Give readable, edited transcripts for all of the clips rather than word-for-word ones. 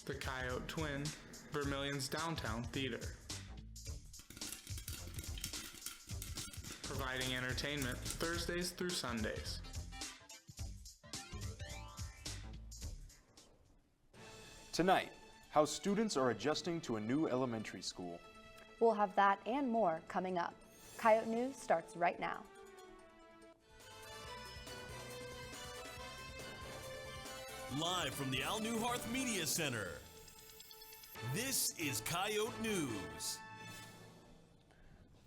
The Coyote Twin, Vermilion's downtown theater. Providing entertainment Thursdays through Sundays. Tonight, how students are adjusting to a new elementary school. We'll have that and more coming up. Coyote News starts right now. Live from the Al Newharth Media Center, this is Coyote News.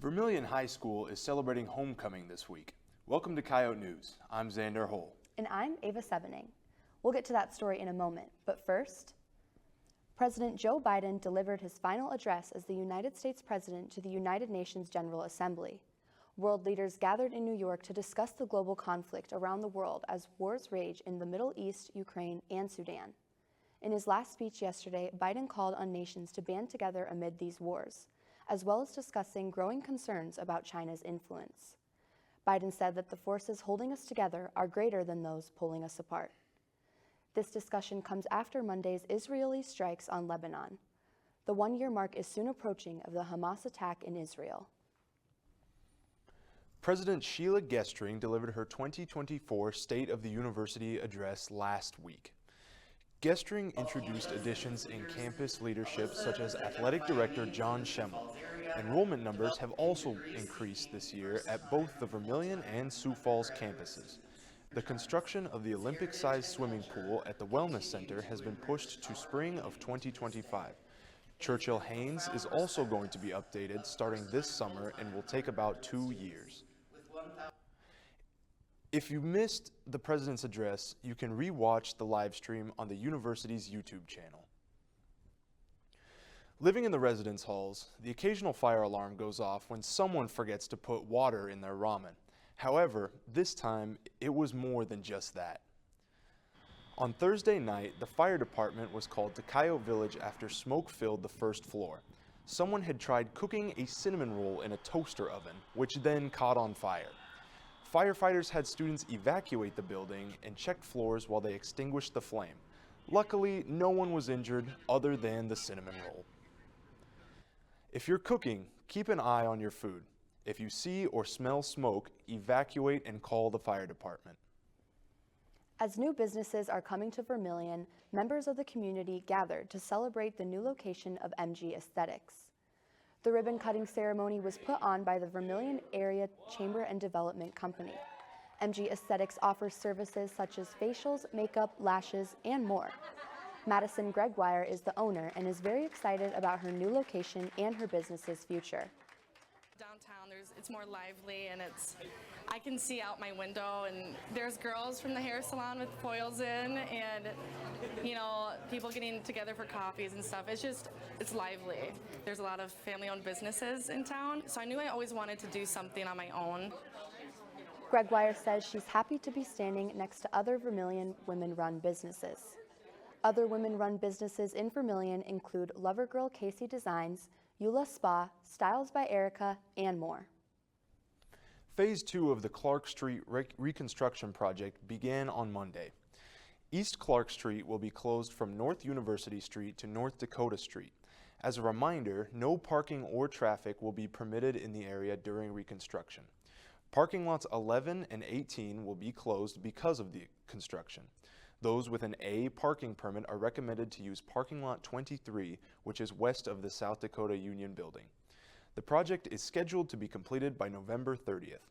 Vermilion High School is celebrating homecoming this week. Welcome to Coyote News. I'm Xander Hull. And I'm Ava Sebening. We'll get to that story in a moment, but first, President Joe Biden delivered his final address as the United States President to the United Nations General Assembly. World leaders gathered in New York to discuss the global conflict around the world as wars rage in the Middle East, Ukraine, and Sudan. In his last speech yesterday, Biden called on nations to band together amid these wars, as well as discussing growing concerns about China's influence. Biden said that the forces holding us together are greater than those pulling us apart. This discussion comes after Monday's Israeli strikes on Lebanon. The one-year mark is soon approaching of the Hamas attack in Israel. President Sheila Gestring delivered her 2024 State of the University address last week. Gestring introduced additions in campus leadership such as Athletic Director John Schemmel. Enrollment numbers have also increased this year at both the Vermilion and Sioux Falls campuses. The construction of the Olympic-sized swimming pool at the Wellness Center has been pushed to spring of 2025. Churchill Haynes is also going to be updated starting this summer and will take about 2 years. If you missed the President's address, you can re-watch the live stream on the university's YouTube channel. Living in the residence halls, the occasional fire alarm goes off when someone forgets to put water in their ramen. However, this time, it was more than just that. On Thursday night, the fire department was called to Coyote Village after smoke filled the first floor. Someone had tried cooking a cinnamon roll in a toaster oven, which then caught on fire. Firefighters had students evacuate the building and checked floors while they extinguished the flame. Luckily, no one was injured other than the cinnamon roll. If you're cooking, keep an eye on your food. If you see or smell smoke, evacuate and call the fire department. As new businesses are coming to Vermilion, members of the community gathered to celebrate the new location of MG Aesthetics. The ribbon-cutting ceremony was put on by the Vermilion Area Chamber and Development Company. MG Aesthetics offers services such as facials, makeup, lashes, and more. Madison Gregoire is the owner and is very excited about her new location and her business's future. Downtown, it's more lively, and I can see out my window, and there's girls from the hair salon with foils in, and people getting together for coffees and stuff. It's lively. There's a lot of family-owned businesses in town, so I knew I always wanted to do something on my own. Gregoire says she's happy to be standing next to other Vermilion women-run businesses. Other women-run businesses in Vermilion include Lovergirl Casey Designs, Eula Spa, Styles by Erica, and more. Phase 2 of the Clark Street reconstruction project began on Monday. East Clark Street will be closed from North University Street to North Dakota Street. As a reminder, no parking or traffic will be permitted in the area during reconstruction. Parking lots 11 and 18 will be closed because of the construction. Those with an A parking permit are recommended to use parking lot 23, which is west of the South Dakota Union Building. The project is scheduled to be completed by November 30th.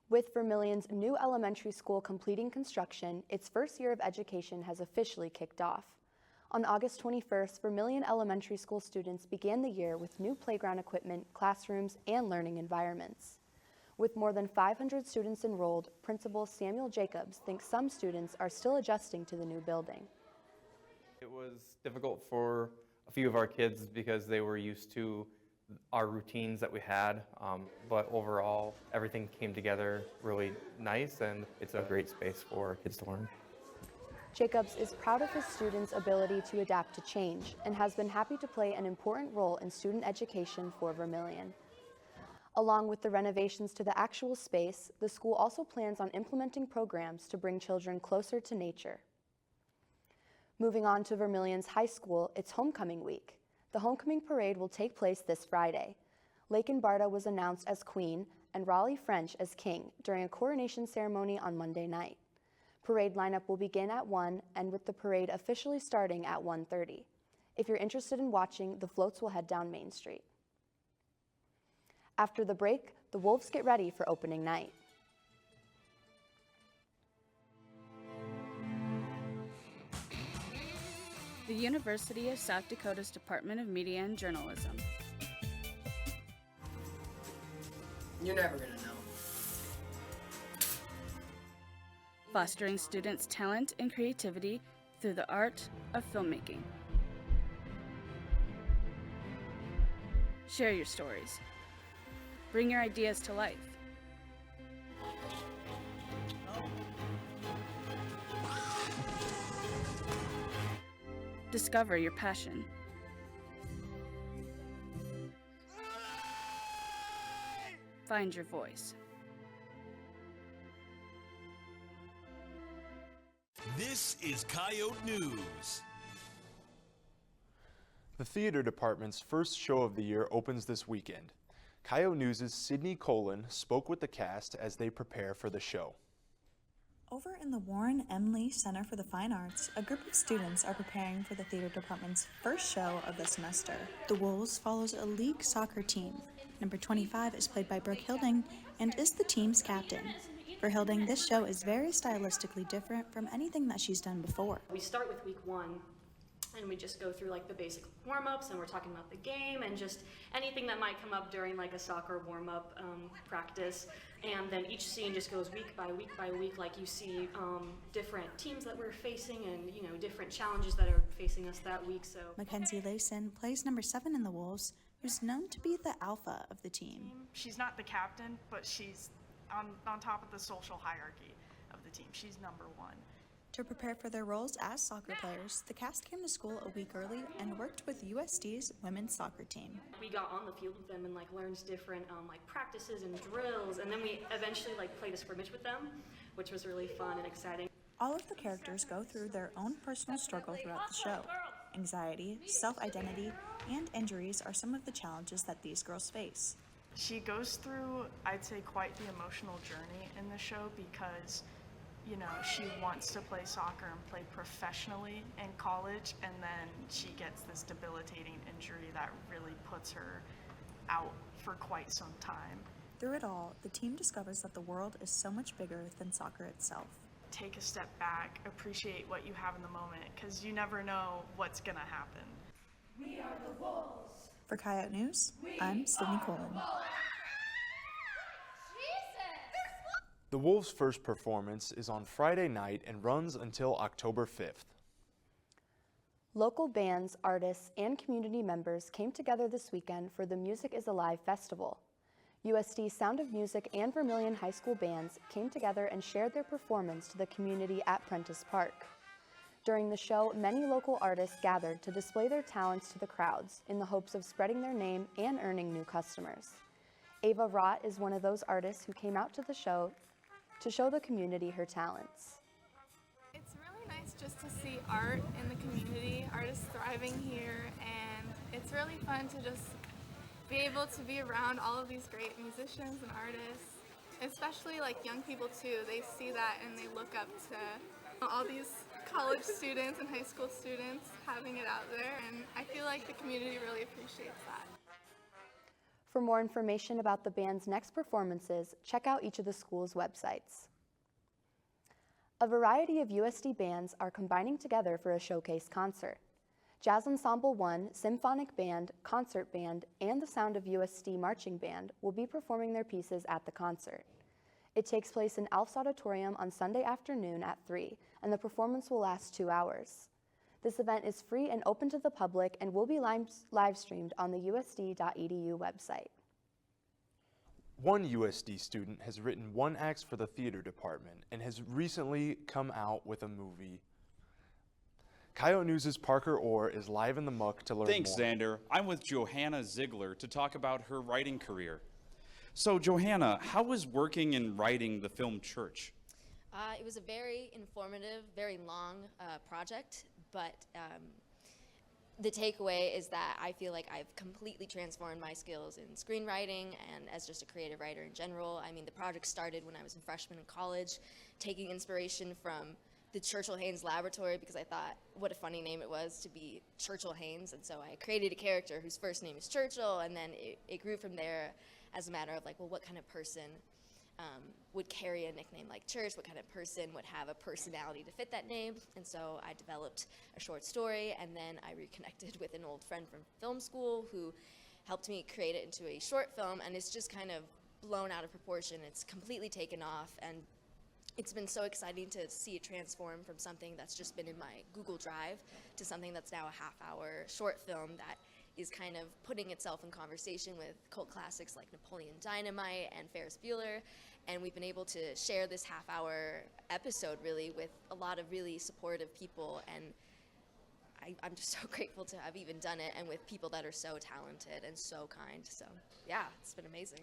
With Vermilion's new elementary school completing construction, its first year of education has officially kicked off. On August 21st, Vermilion Elementary School students began the year with new playground equipment, classrooms, and learning environments. With more than 500 students enrolled, Principal Samuel Jacobs thinks some students are still adjusting to the new building. It was difficult for a few of our kids because they were used to our routines that we had, but overall everything came together really nice, and it's a great space for kids to learn. Jacobs is proud of his students' ability to adapt to change and has been happy to play an important role in student education for Vermilion. Along with the renovations to the actual space, the school also plans on implementing programs to bring children closer to nature. Moving on to Vermilion's high school, it's homecoming week. The homecoming parade will take place this Friday. Lakin Barta was announced as queen and Raleigh French as king during a coronation ceremony on Monday night. Parade lineup will begin at 1 and with the parade officially starting at 1:30. If you're interested in watching, the floats will head down Main Street. After the break, the Wolves get ready for opening night. The University of South Dakota's Department of Media and Journalism. You're never gonna know. Fostering students' talent and creativity through the art of filmmaking. Share your stories. Bring your ideas to life. Discover your passion. Find your voice. This is Coyote News. The theater department's first show of the year opens this weekend. Coyote News' Sydney Colin spoke with the cast as they prepare for the show. Over in the Warren M. Lee Center for the Fine Arts, a group of students are preparing for the theater department's first show of the semester. The Wolves follows a league soccer team. Number 25 is played by Brooke Hilding and is the team's captain. For Hilding, this show is very stylistically different from anything that she's done before. We start with week 1 and we just go through like the basic warm-ups, and we're talking about the game and just anything that might come up during like a soccer warm-up practice. And then each scene just goes week by week by week, like you see different teams that we're facing and, you know, different challenges that are facing us that week. So Mackenzie Layson plays number 7 in the Wolves, who's known to be the alpha of the team. She's not the captain, but she's on top of the social hierarchy of the team. She's number 1. To prepare for their roles as soccer players, the cast came to school a week early and worked with USD's women's soccer team. We got on the field with them and like learned different like practices and drills, and then we eventually like played a scrimmage with them, which was really fun and exciting. All of the characters go through their own personal struggle throughout the show. Anxiety, self-identity, and injuries are some of the challenges that these girls face. She goes through, I'd say, quite the emotional journey in the show because, you know, she wants to play soccer and play professionally in college, and then she gets this debilitating injury that really puts her out for quite some time. Through it all, the team discovers that the world is so much bigger than soccer itself. Take a step back, appreciate what you have in the moment, because you never know what's gonna happen. We are the Wolves. For Coyote News, I'm Sydney Colin. The Wolves' first performance is on Friday night and runs until October 5th. Local bands, artists, and community members came together this weekend for the Music is Alive Festival. USD Sound of Music and Vermilion High School bands came together and shared their performance to the community at Prentice Park. During the show, many local artists gathered to display their talents to the crowds in the hopes of spreading their name and earning new customers. Ava Rott is one of those artists who came out to the show to show the community her talents. It's really nice just to see art in the community, artists thriving here, and it's really fun to just be able to be around all of these great musicians and artists, especially like young people too. They see that and they look up to all these college students and high school students having it out there, and I feel like the community really appreciates that. For more information about the band's next performances, check out each of the school's websites. A variety of USD bands are combining together for a showcase concert. Jazz Ensemble 1, Symphonic Band, Concert Band, and the Sound of USD Marching Band will be performing their pieces at the concert. It takes place in Alf's Auditorium on Sunday afternoon at 3, and the performance will last 2 hours. This event is free and open to the public and will be live streamed on the usd.edu website. One USD student has written one act for the theater department and has recently come out with a movie. Coyote News' Parker Orr is live in the muck to learn Thanks, more. Xander. I'm with Johanna Ziegler to talk about her writing career. So, Johanna, how was working and writing the film Church? It was a very informative, very long project, but the takeaway is that I feel like I've completely transformed my skills in screenwriting and as just a creative writer in general. I mean, the project started when I was a freshman in college, taking inspiration from the Churchill Haynes Laboratory, because I thought what a funny name it was to be Churchill Haynes, and so I created a character whose first name is Churchill, and then it grew from there as a matter of like, well, what kind of person would carry a nickname like Church? What kind of person would have a personality to fit that name? And so I developed a short story, and then I reconnected with an old friend from film school who helped me create it into a short film, and it's just kind of blown out of proportion. It's completely taken off, and it's been so exciting to see it transform from something that's just been in my Google Drive to something that's now a half-hour short film that is kind of putting itself in conversation with cult classics like Napoleon Dynamite and Ferris Bueller. And we've been able to share this half-hour episode really with a lot of really supportive people. And I'm just so grateful to have even done it, and with people that are so talented and so kind. So yeah, it's been amazing.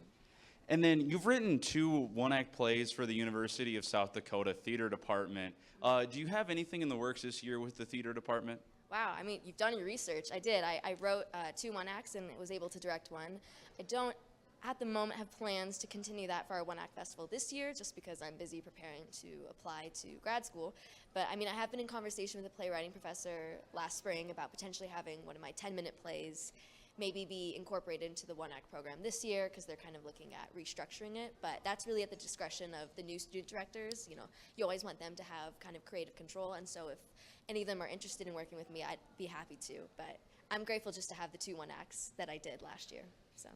And then you've written 2 one-act plays for the University of South Dakota Theater Department. Do you have anything in the works this year with the theater department? Wow, I mean, you've done your research. I did. I wrote 2 one-acts and was able to direct one. I don't, at the moment, have plans to continue that for our one-act festival this year, just because I'm busy preparing to apply to grad school. But I mean, I have been in conversation with a playwriting professor last spring about potentially having one of my 10-minute plays maybe be incorporated into the one-act program this year, because they're kind of looking at restructuring it. But that's really at the discretion of the new student directors. You know, you always want them to have kind of creative control, and so if any of them are interested in working with me, I'd be happy to. But I'm grateful just to have the 2 one-acts that I did last year. So.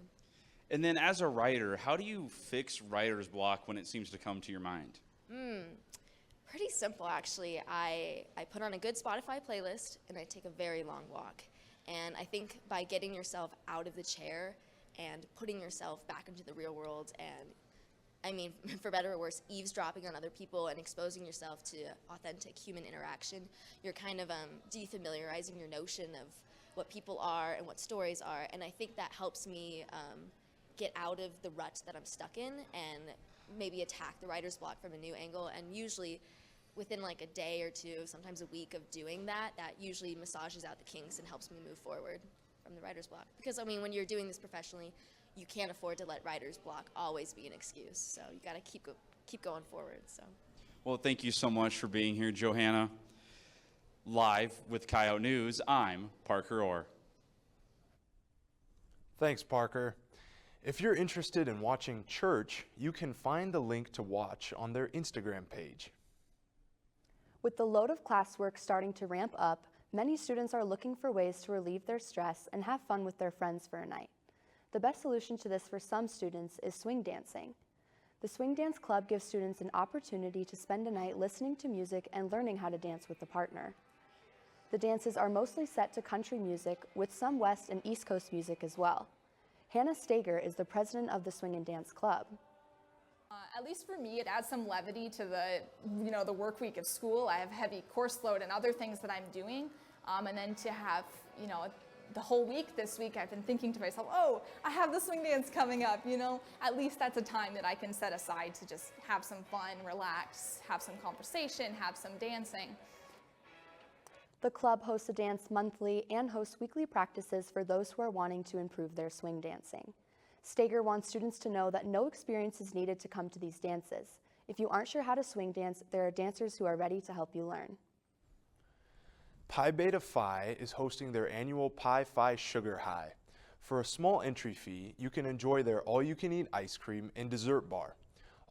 And then as a writer, how do you fix writer's block when it seems to come to your mind? Pretty simple, actually. I put on a good Spotify playlist, and I take a very long walk. And I think by getting yourself out of the chair and putting yourself back into the real world, and I mean, for better or worse, eavesdropping on other people and exposing yourself to authentic human interaction, you're kind of defamiliarizing your notion of what people are and what stories are. And I think that helps me get out of the rut that I'm stuck in and maybe attack the writer's block from a new angle. And usually within like a day or 2, sometimes a week of doing that, that usually massages out the kinks and helps me move forward from the writer's block. Because I mean, when you're doing this professionally, you can't afford to let writer's block always be an excuse. So you got to keep going forward. So. Well, thank you so much for being here, Johanna. Live with Coyote News, I'm Parker Orr. Thanks, Parker. If you're interested in watching church, you can find the link to watch on their Instagram page. With the load of classwork starting to ramp up, many students are looking for ways to relieve their stress and have fun with their friends for a night. The best solution to this for some students is swing dancing. The Swing Dance Club gives students an opportunity to spend a night listening to music and learning how to dance with a partner. The dances are mostly set to country music, with some West and East Coast music as well. Hannah Stager is the president of the Swing and Dance Club. At least for me, it adds some levity to the work week of school. I have heavy course load and other things that I'm doing, and then to have, the whole week this week, I've been thinking to myself, oh, I have the swing dance coming up, At least that's a time that I can set aside to just have some fun, relax, have some conversation, have some dancing. The club hosts a dance monthly and hosts weekly practices for those who are wanting to improve their swing dancing. Stager wants students to know that no experience is needed to come to these dances. If you aren't sure how to swing dance, there are dancers who are ready to help you learn. Pi Beta Phi is hosting their annual Pi Phi Sugar High. For a small entry fee, you can enjoy their all-you-can-eat ice cream and dessert bar.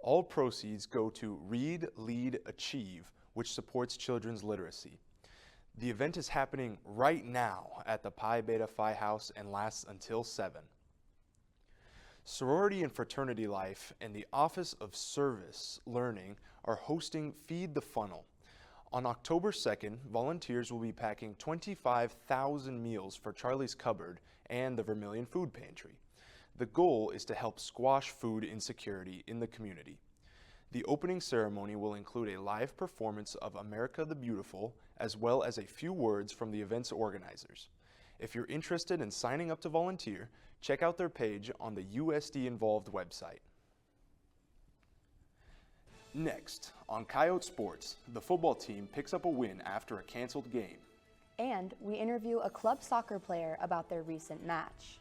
All proceeds go to Read, Lead, Achieve, which supports children's literacy. The event is happening right now at the Pi Beta Phi House and lasts until 7. Sorority and Fraternity Life and the Office of Service Learning are hosting Feed the Funnel. On October 2nd, volunteers will be packing 25,000 meals for Charlie's Cupboard and the Vermilion Food Pantry. The goal is to help squash food insecurity in the community. The opening ceremony will include a live performance of America the Beautiful, as well as a few words from the event's organizers. If you're interested in signing up to volunteer, check out their page on the USD Involved website. Next, on Coyote Sports, the football team picks up a win after a canceled game. And we interview a club soccer player about their recent match.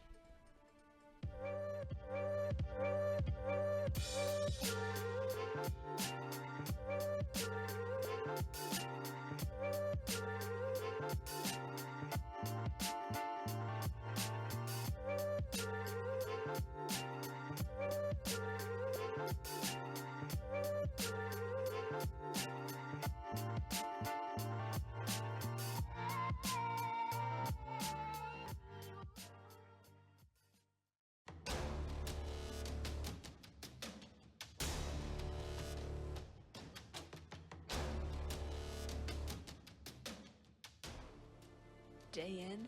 Day in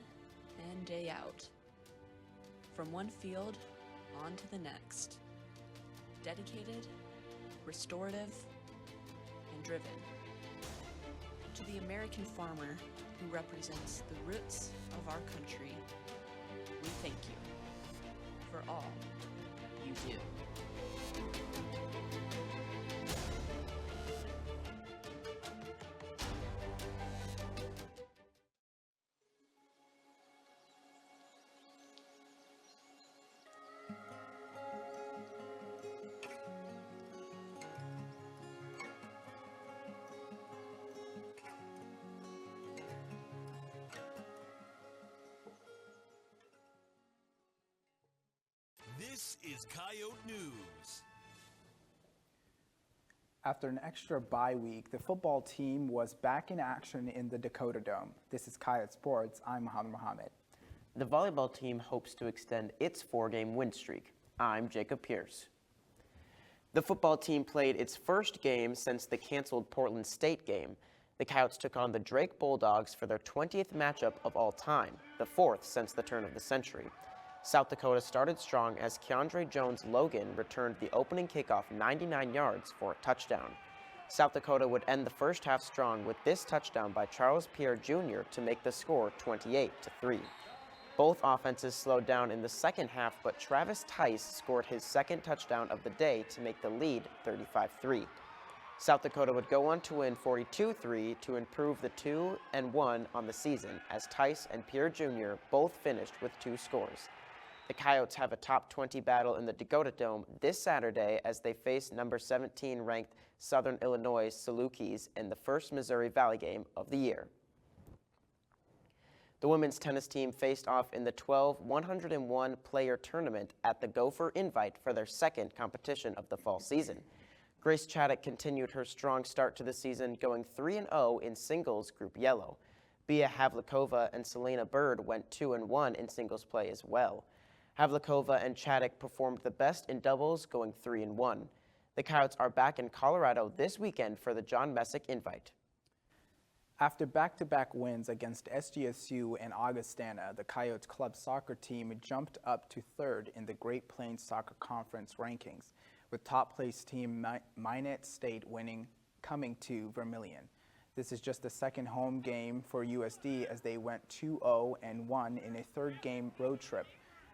and day out. From one field on to the next. Dedicated, restorative, and driven. To the American farmer who represents the roots of our country, we thank you for all you do. This is Coyote News. After an extra bye week, the football team was back in action in the Dakota Dome. This is Coyote Sports. I'm Mohammed. The volleyball team hopes to extend its 4-game win streak. I'm Jacob Pierce. The football team played its first game since the canceled Portland State game. The Coyotes took on the Drake Bulldogs for their 20th matchup of all time, the 4th since the turn of the century. South Dakota started strong as Keandre Jones-Logan returned the opening kickoff 99 yards for a touchdown. South Dakota would end the first half strong with this touchdown by Charles Pierre Jr. to make the score 28-3. Both offenses slowed down in the second half, but Travis Tice scored his second touchdown of the day to make the lead 35-3. South Dakota would go on to win 42-3 to improve the 2-1 on the season, as Tice and Pierre Jr. both finished with 2 scores. The Coyotes have a top 20 battle in the Dakota Dome this Saturday as they face number 17 ranked Southern Illinois Salukis in the first Missouri Valley game of the year. The women's tennis team faced off in the 12 101-player tournament at the Gopher Invite for their second competition of the fall season. Grace Chaddock continued her strong start to the season, going 3-0 in singles Group Yellow. Bia Havlikova and Selena Bird went 2-1 in singles play as well. Havlikova and Chaddock performed the best in doubles, going 3-1. The Coyotes are back in Colorado this weekend for the John Messick Invite. After back-to-back wins against SGSU and Augustana, the Coyotes club soccer team jumped up to 3rd in the Great Plains Soccer Conference rankings, with top-placed team Minot State coming to Vermilion. This is just the second home game for USD as they went 2-0-1 in a third-game road trip.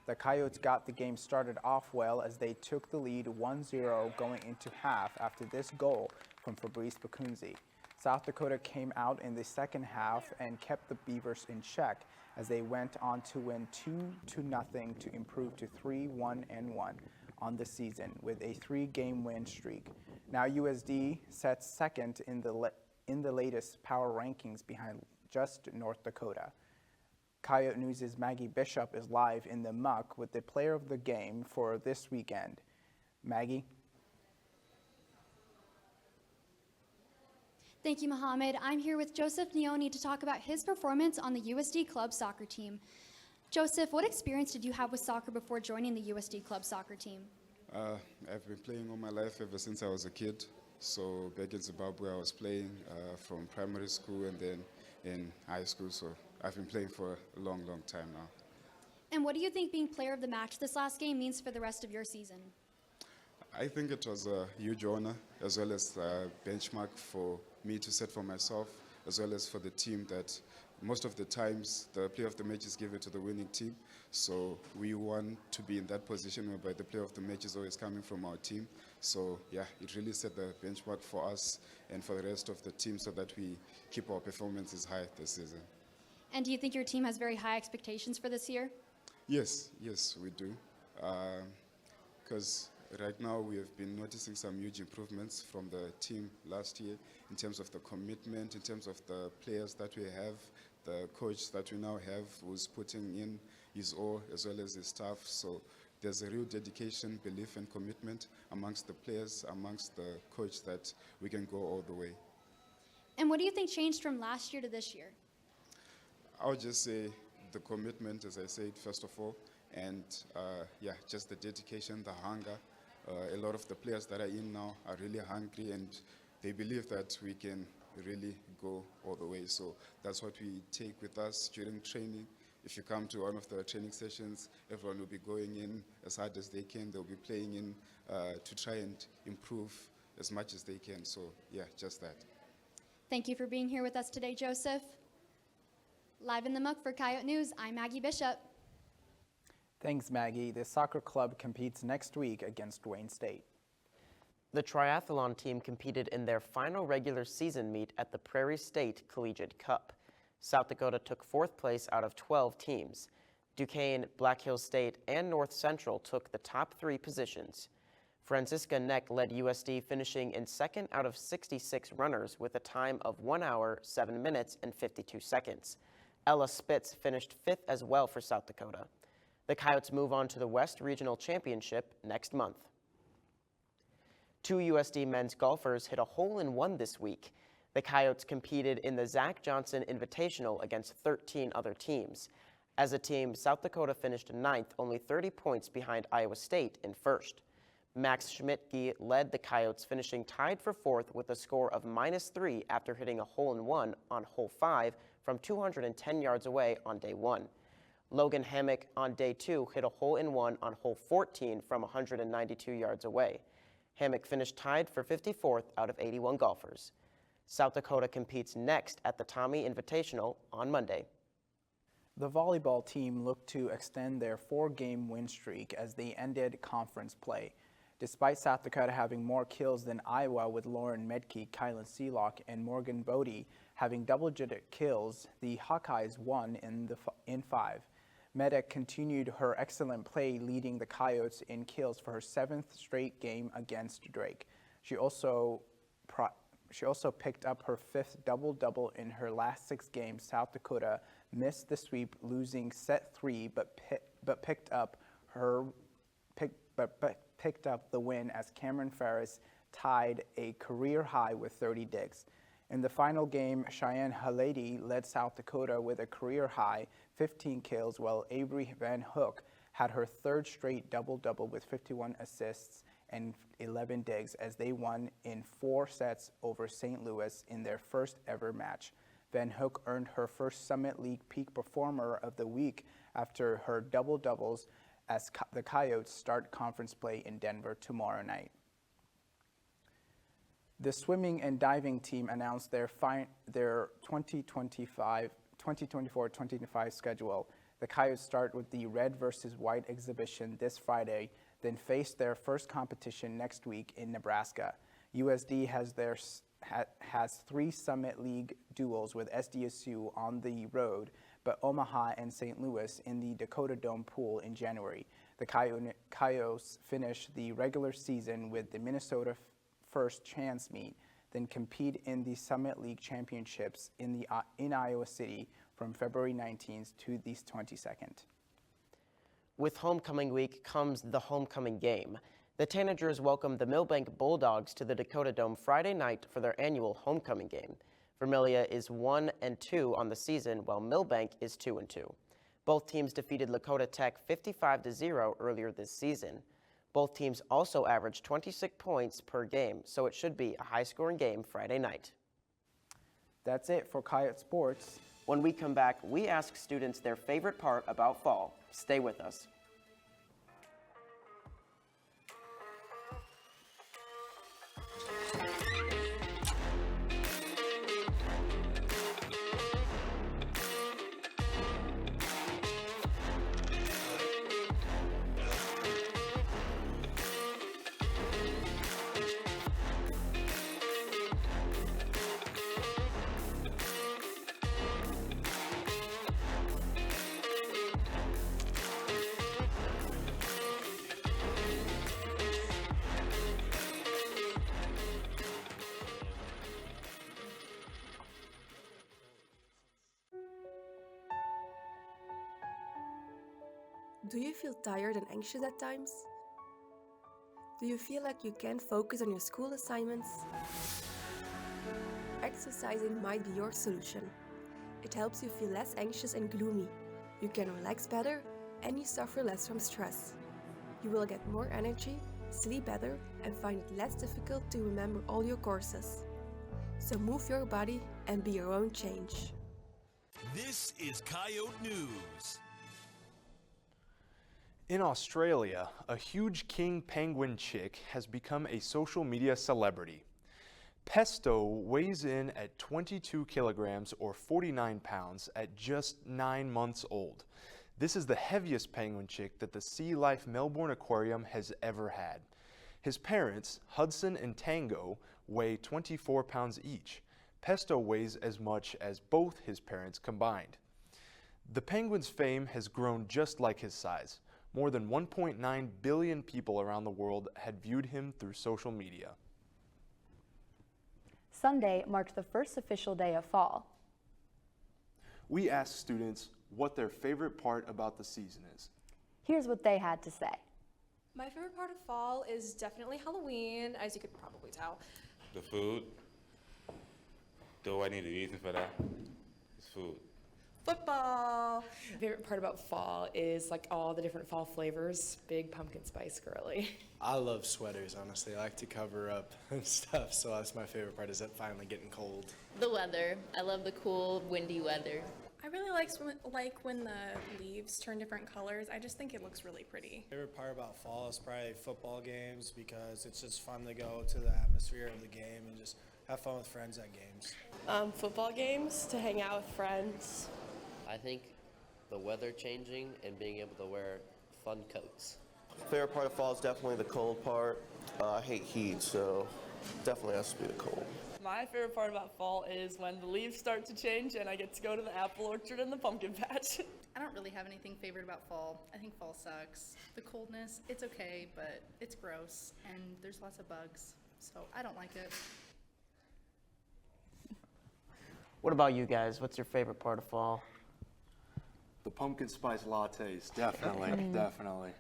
The Coyotes got the game started off well as they took the lead 1-0 going into half after this goal from Fabrice Bacunzi. South Dakota came out in the second half and kept the Beavers in check as they went on to win 2-0 to improve to 3-1-1 on the season with a 3-game win streak. Now USD sets second in the latest power rankings behind just North Dakota. Coyote News' Maggie Bishop is live in the muck with the player of the game for this weekend. Maggie? Thank you, Mohammed. I'm here with Joseph Neoni to talk about his performance on the USD club soccer team. Joseph, what experience did you have with soccer before joining the USD club soccer team? I've been playing all my life ever since I was a kid. So back in Zimbabwe, I was playing from primary school and then in high school. So I've been playing for a long, long time now. And what do you think being player of the match this last game means for the rest of your season? I think it was a huge honor as well as a benchmark for me to set for myself as well as for the team that most of the times the player of the match is given to the winning team. So we want to be in that position whereby the player of the match is always coming from our team. So yeah, it really set the benchmark for us and for the rest of the team so that we keep our performances high this season. And do you think your team has very high expectations for this year? Yes, we do. Because right now we have been noticing some huge improvements from the team last year in terms of the commitment, in terms of the players that we have, the coach that we now have who's putting in his all as well as his staff. So there's a real dedication, belief and commitment amongst the players, amongst the coach that we can go all the way. And what do you think changed from last year to this year? I would just say the commitment, as I said, first of all, and just the dedication, the hunger. A lot of the players that are in now are really hungry and they believe that we can really go all the way. So that's what we take with us during training. If you come to one of the training sessions, everyone will be going in as hard as they can. They'll be playing in to try and improve as much as they can. So yeah, just that. Thank you for being here with us today, Joseph. Live in the muck for Coyote News, I'm Maggie Bishop. Thanks, Maggie. The soccer club competes next week against Wayne State. The triathlon team competed in their final regular season meet at the Prairie State Collegiate Cup. South Dakota took 4th place out of 12 teams. Duquesne, Black Hills State, and North Central took the top 3 positions. Franziska Neck led USD, finishing in 2nd out of 66 runners with a time of 1 hour, 7 minutes, and 52 seconds. Ella Spitz finished 5th as well for South Dakota. The Coyotes move on to the West Regional Championship next month. 2 USD men's golfers hit a hole-in-one this week. The Coyotes competed in the Zach Johnson Invitational against 13 other teams. As a team, South Dakota finished 9th, only 30 points behind Iowa State in 1st. Max Schmidtke led the Coyotes, finishing tied for 4th with a score of -3 after hitting a hole-in-one on hole 5 from 210 yards away on day 1. Logan Hammock on day 2 hit a hole-in-one on hole 14 from 192 yards away. Hammock finished tied for 54th out of 81 golfers. South Dakota competes next at the Tommy Invitational on Monday. The volleyball team looked to extend their 4-game win streak as they ended conference play. Despite South Dakota having more kills than Iowa with Lauren Medke, Kylan Seelock, and Morgan Bodie having double-digit kills, the Hawkeyes won in 5. Medek continued her excellent play, leading the Coyotes in kills for her 7th straight game against Drake. She also picked up her 5th double-double in her last 6 games. South Dakota missed the sweep, losing set 3, but picked up the win as Cameron Ferris tied a career high with 30 digs. In the final game, Cheyenne Halady led South Dakota with a career high 15 kills, while Avery Van Hook had her 3rd straight double-double with 51 assists and 11 digs as they won in 4 sets over St. Louis in their first ever match. Van Hook earned her first Summit League Peak Performer of the Week after her double-doubles as the Coyotes start conference play in Denver tomorrow night. The swimming and diving team announced their 2024-2025 schedule. The Coyotes start with the red versus white exhibition this Friday, then face their first competition next week in Nebraska. USD has 3 Summit League duels with SDSU on the road, but Omaha and St. Louis in the Dakota Dome pool in January. The Coyotes finish the regular season with the Minnesota First Chance meet, then compete in the Summit League Championships in Iowa City from February 19th to the 22nd. With homecoming week comes the homecoming game. The Tanagers welcome the Millbank Bulldogs to the Dakota Dome Friday night for their annual homecoming game. Vermillion is 1-2 on the season, while Millbank is 2-2. Both teams defeated Lakota Tech 55-0 earlier this season. Both teams also averaged 26 points per game, so it should be a high-scoring game Friday night. That's it for Coyote Sports. When we come back, we ask students their favorite part about fall. Stay with us. Do you feel tired and anxious at times? Do you feel like you can't focus on your school assignments? Exercising might be your solution. It helps you feel less anxious and gloomy. You can relax better and you suffer less from stress. You will get more energy, sleep better, and find it less difficult to remember all your courses. So move your body and be your own change. This is Coyote News. In Australia, a huge king penguin chick has become a social media celebrity. Pesto weighs in at 22 kilograms or 49 pounds at just 9 months old. This is the heaviest penguin chick that the Sea Life Melbourne Aquarium has ever had. His parents, Hudson and Tango, weigh 24 pounds each. Pesto weighs as much as both his parents combined. The penguin's fame has grown just like his size. More than 1.9 billion people around the world had viewed him through social media. Sunday marked the first official day of fall. We asked students what their favorite part about the season is. Here's what they had to say. My favorite part of fall is definitely Halloween, as you could probably tell. The food. Do I need a reason for that? It's food. Football. My favorite part about fall is like all the different fall flavors. Big pumpkin spice girly. I love sweaters, honestly. I like to cover up and stuff, so that's my favorite part, is it finally getting cold. The weather. I love the cool, windy weather. I really like when the leaves turn different colors. I just think it looks really pretty. Favorite part about fall is probably football games, because it's just fun to go to the atmosphere of the game and just have fun with friends at games. Football games, to hang out with friends. I think the weather changing and being able to wear fun coats. Favorite part of fall is definitely the cold part. I hate heat, so definitely has to be the cold. My favorite part about fall is when the leaves start to change and I get to go to the apple orchard and the pumpkin patch. I don't really have anything favorite about fall. I think fall sucks. The coldness, it's okay, but it's gross and there's lots of bugs, so I don't like it. What about you guys? What's your favorite part of fall? The pumpkin spice lattes, definitely, definitely.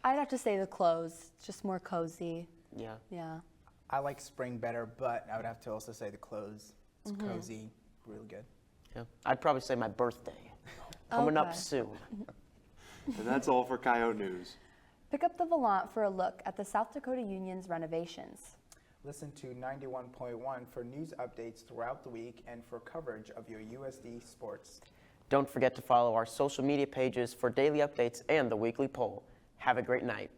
I'd have to say the clothes, just more cozy. Yeah. Yeah. I like spring better, but I would have to also say the clothes. It's cozy, really good. Yeah. I'd probably say my birthday. Coming up soon. And that's all for Coyote News. Pick up the volant for a look at the South Dakota Union's renovations. Listen to 91.1 for news updates throughout the week and for coverage of your USD sports. Don't forget to follow our social media pages for daily updates and the weekly poll. Have a great night.